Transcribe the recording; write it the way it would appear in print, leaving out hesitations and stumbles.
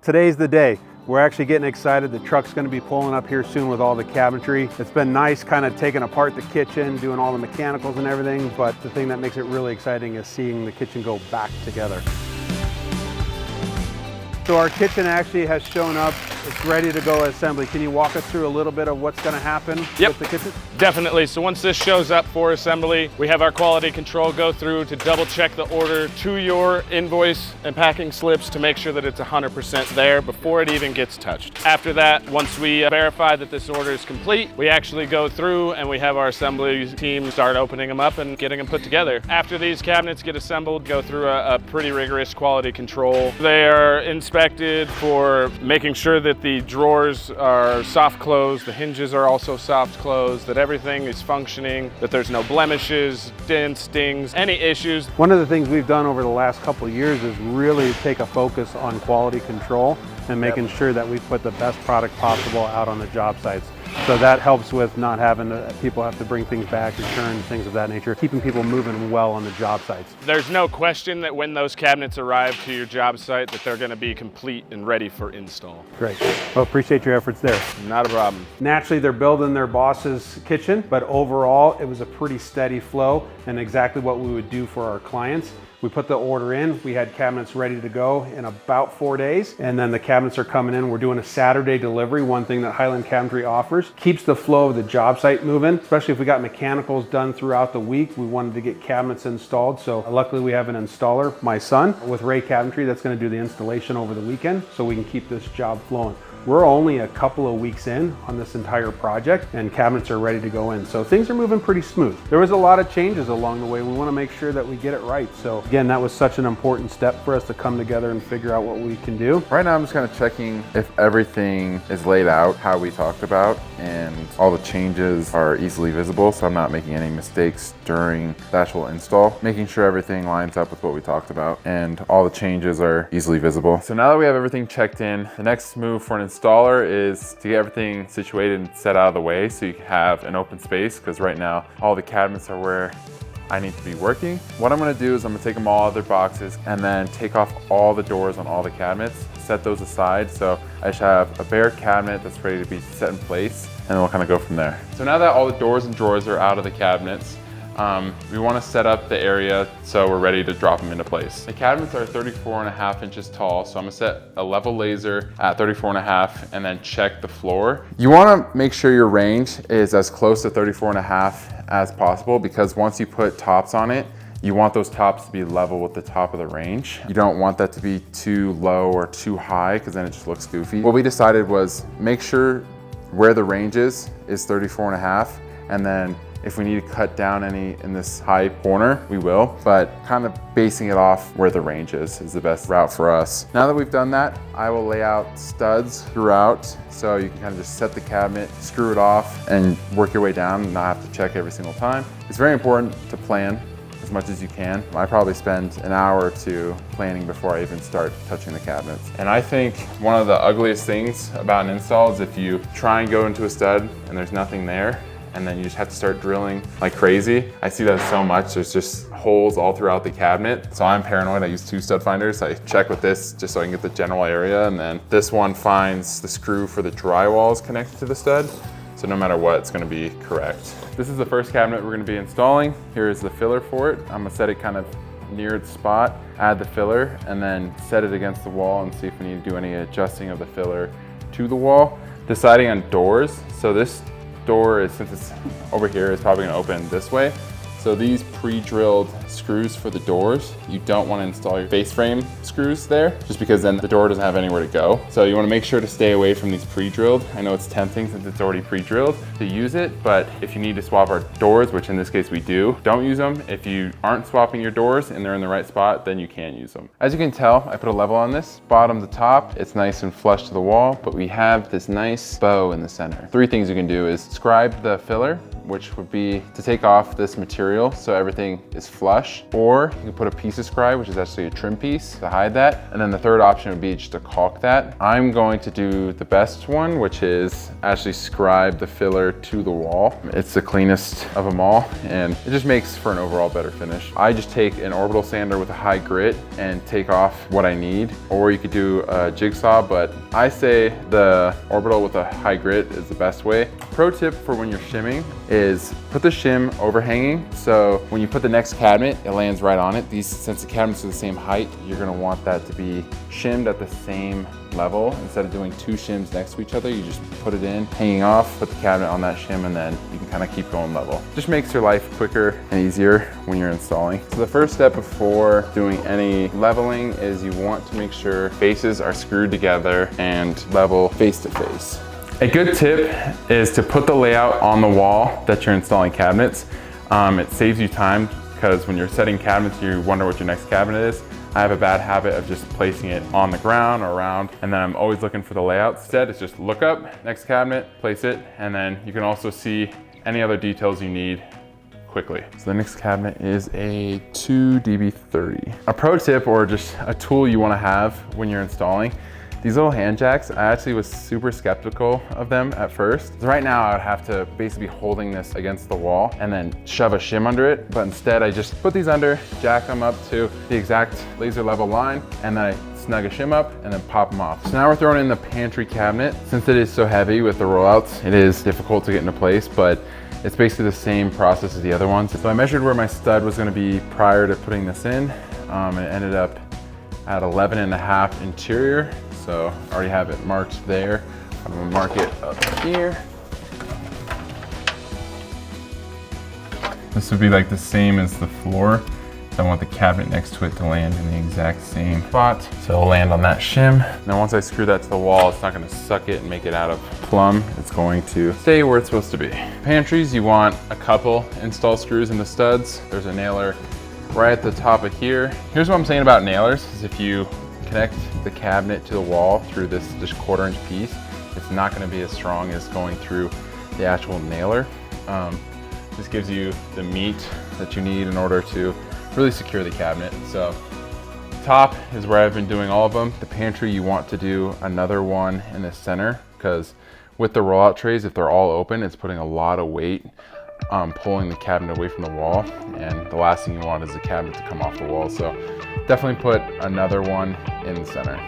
Today's the day. We're actually getting excited. The truck's going to be pulling up here soon with all the cabinetry. It's been nice kind of taking apart the kitchen, doing all the mechanicals and everything, but the thing that makes it really exciting is seeing the kitchen go back together. So our kitchen actually has shown up. It's ready to go assembly. Can you walk us through a little bit of what's going to happen with the kitchen? Definitely. So once this shows up for assembly, we have our quality control go through to double check the order to your invoice and packing slips to make sure that it's 100% there before it even gets touched. After that, once we verify that this order is complete, we actually go through and we have our assembly team start opening them up and getting them put together. After these cabinets get assembled, go through a pretty rigorous quality control. They are inspected for making sure that the drawers are soft closed, the hinges are also soft closed, that everything is functioning, that there's no blemishes, dents, dings, any issues. One of the things we've done over the last couple of years is really take a focus on quality control and making sure that we put the best product possible out on the job sites. So that helps with not having people have to bring things back, return, things of that nature, keeping people moving well on the job sites. There's no question that when those cabinets arrive to your job site that they're going to be complete and ready for install. Great. Well, appreciate your efforts there. Not a problem. Naturally, they're building their boss's kitchen, but overall, it was a pretty steady flow and exactly what we would do for our clients. We put the order in, we had cabinets ready to go in about 4 days, and then the cabinets are coming in. We're doing a Saturday delivery. One thing that Highland Cabinetry offers keeps the flow of the job site moving, especially if we got mechanicals done throughout the week. We wanted to get cabinets installed, so luckily we have an installer, my son, with Ray Cabinetry, that's going to do the installation over the weekend so we can keep this job flowing. We're only a couple of weeks in on this entire project and cabinets are ready to go in. So things are moving pretty smooth. There was a lot of changes along the way. We want to make sure that we get it right. So again, that was such an important step for us to come together and figure out what we can do. Right now I'm just kind of checking if everything is laid out how we talked about and all the changes are easily visible, so I'm not making any mistakes during the actual install. Making sure everything lines up with what we talked about and all the changes are easily visible. So now that we have everything checked in, the next move for an installer is to get everything situated and set out of the way so you can have an open space, because right now all the cabinets are where I need to be working. What I'm gonna do is I'm gonna take them all out of their boxes and then take off all the doors on all the cabinets, set those aside. So I should have a bare cabinet that's ready to be set in place, and then we'll kind of go from there. So now that all the doors and drawers are out of the cabinets, we want to set up the area so we're ready to drop them into place. The cabinets are 34.5 inches tall, so I'm gonna set a level laser at 34.5 and then check the floor. You want to make sure your range is as close to 34.5 as possible, because once you put tops on it, you want those tops to be level with the top of the range. You don't want that to be too low or too high, because then it just looks goofy. What we decided was make sure where the range is 34.5, and then if we need to cut down any in this high corner, we will, but kind of basing it off where the range is the best route for us. Now that we've done that, I will lay out studs throughout, so you can kind of just set the cabinet, screw it off, and work your way down and not have to check every single time. It's very important to plan as much as you can. I probably spend an hour or two planning before I even start touching the cabinets. And I think one of the ugliest things about an install is if you try and go into a stud and there's nothing there, and then you just have to start drilling like crazy. I see that so much. There's just holes all throughout the cabinet. So I'm paranoid. I use 2 stud finders. I check with this just so I can get the general area. And then this one finds the screw for the drywall is connected to the stud. So no matter what, it's gonna be correct. This is the first cabinet we're gonna be installing. Here is the filler for it. I'm gonna set it kind of near its spot, add the filler, and then set it against the wall and see if we need to do any adjusting of the filler to the wall. Deciding on doors. So this door is, since it's over here, is probably going to open this way. So these pre-drilled screws for the doors, you don't want to install your face frame screws there, just because then the door doesn't have anywhere to go. So you want to make sure to stay away from these pre-drilled. I know it's tempting since it's already pre-drilled to use it, but if you need to swap our doors, which in this case we do, don't use them. If you aren't swapping your doors and they're in the right spot, then you can use them. As you can tell, I put a level on this, bottom to top. It's nice and flush to the wall, but we have this nice bow in the center. 3 things you can do is scribe the filler, which would be to take off this material material so everything is flush, or you can put a piece of scribe, which is actually a trim piece, to hide that. And then the third option would be just to caulk that. I'm going to do the best one, which is actually scribe the filler to the wall. It's the cleanest of them all, and it just makes for an overall better finish. I just take an orbital sander with a high grit and take off what I need, or you could do a jigsaw, but I say the orbital with a high grit is the best way. Pro tip for when you're shimming is put the shim overhanging, so when you put the next cabinet, it lands right on it. Since the cabinets are the same height, you're gonna want that to be shimmed at the same level. Instead of doing two shims next to each other, you just put it in, hanging off, put the cabinet on that shim, and then you can kind of keep going level. Just makes your life quicker and easier when you're installing. So the first step before doing any leveling is you want to make sure faces are screwed together and level face to face. A good tip is to put the layout on the wall that you're installing cabinets. It saves you time, because when you're setting cabinets, you wonder what your next cabinet is. I have a bad habit of just placing it on the ground or around, and then I'm always looking for the layout. Instead, it's just look up, next cabinet, place it, and then you can also see any other details you need quickly. So the next cabinet is a 2DB30. A pro tip, or just a tool you want to have when you're installing, these little hand jacks, I actually was super skeptical of them at first. So right now I would have to basically be holding this against the wall and then shove a shim under it, but instead I just put these under, jack them up to the exact laser level line, and then I snug a shim up and then pop them off. So now we're throwing in the pantry cabinet. Since it is so heavy with the rollouts, it is difficult to get into place, but it's basically the same process as the other ones. So I measured where my stud was gonna be prior to putting this in, and it ended up at 11.5 interior. So I already have it marked there. I'm gonna mark it up here. This would be like the same as the floor. So I want the cabinet next to it to land in the exact same spot. So it'll land on that shim. Now once I screw that to the wall, it's not gonna suck it and make it out of plumb. It's going to stay where it's supposed to be. Pantries, you want a couple install screws in the studs. There's a nailer right at the top of here. Here's what I'm saying about nailers, is if you connect the cabinet to the wall through this just 1/4 inch piece, it's not going to be as strong as going through the actual nailer. This gives you the meat that you need in order to really secure the cabinet. So top is where I've been doing all of them. The pantry, you want to do another one in the center, because with the rollout trays, if they're all open, it's putting a lot of weight pulling the cabinet away from the wall, and the last thing you want is the cabinet to come off the wall. So definitely put another one in the center.